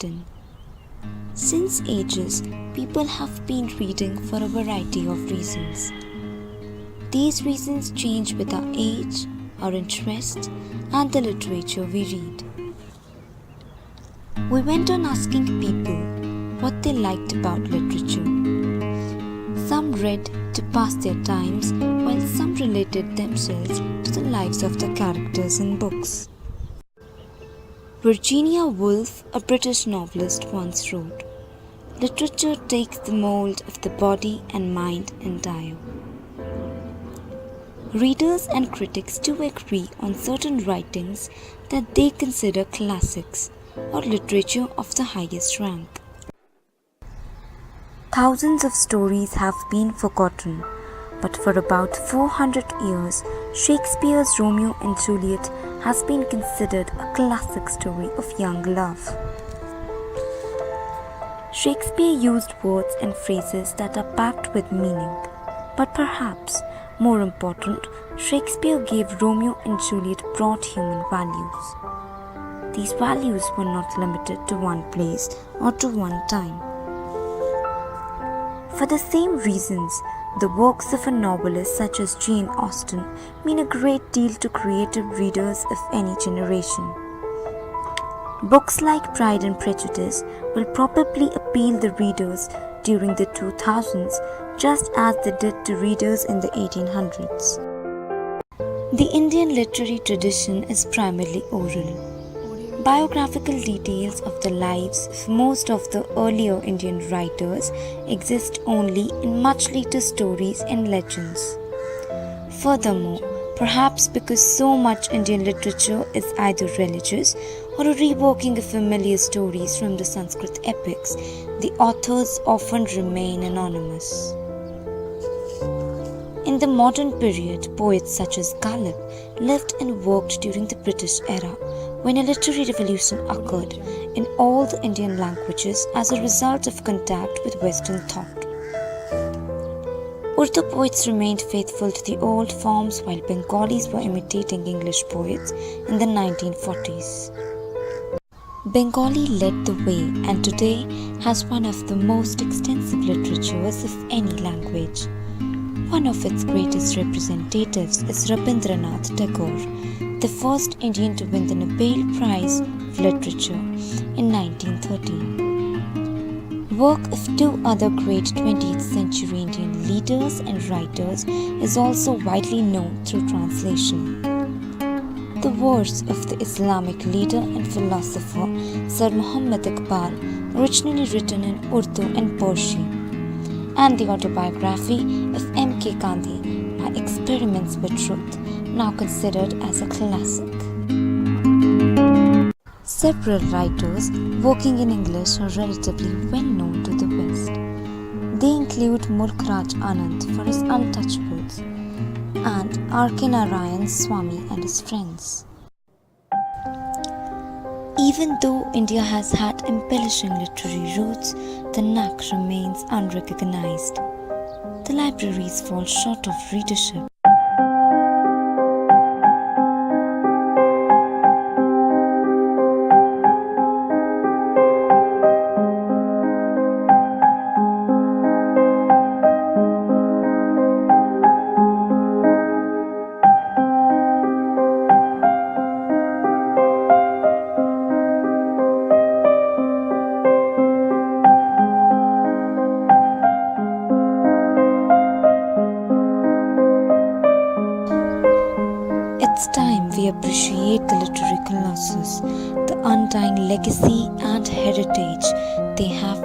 written. Since ages, people have been reading for a variety of reasons. These reasons change with our age, our interests, and the literature we read. We went on asking people what they liked about literature. Some read to pass their times, while some related themselves to the lives of the characters in books. Virginia Woolf, a British novelist, once wrote, "Literature takes the mold of the body and mind entire." Readers and critics do agree on certain writings that they consider classics or literature of the highest rank. Thousands of stories have been forgotten, but for about 400 years, Shakespeare's Romeo and Juliet has been considered a classic story of young love. Shakespeare used words and phrases that are packed with meaning, but perhaps more important, Shakespeare gave Romeo and Juliet broad human values. These values were not limited to one place or to one time. For the same reasons, the works of a novelist such as Jane Austen mean a great deal to creative readers of any generation. Books like Pride and Prejudice will probably appeal to readers during the 2000s just as they did to readers in the 1800s. The Indian literary tradition is primarily oral. Biographical details of the lives of most of the earlier Indian writers exist only in much later stories and legends. Furthermore, perhaps because so much Indian literature is either religious or a reworking of familiar stories from the Sanskrit epics, the authors often remain anonymous. In the modern period, poets such as Ghalib lived and worked during the British era, when a literary revolution occurred in all the Indian languages as a result of contact with Western thought. Urdu poets remained faithful to the old forms while Bengalis were imitating English poets in the 1940s. Bengali led the way and today has one of the most extensive literatures of any language. One of its greatest representatives is Rabindranath Tagore, the first Indian to win the Nobel Prize of Literature in 1913. Work of two other great 20th century Indian leaders and writers is also widely known through translation. The verse of the Islamic leader and philosopher Sir Muhammad Iqbal, originally written in Urdu and Persian, and the autobiography of M.K. Gandhi, My Experiments with Truth, now considered as a classic. Several writers working in English are relatively well known to the West. They include Mulk Raj Anand for his Untouchables and R.K. Narayan Swami and his friends. Even though India has had embellishing literary roots, the knack remains unrecognized. The libraries fall short of readership. It's time we appreciate the literary colossus, the undying legacy and heritage they have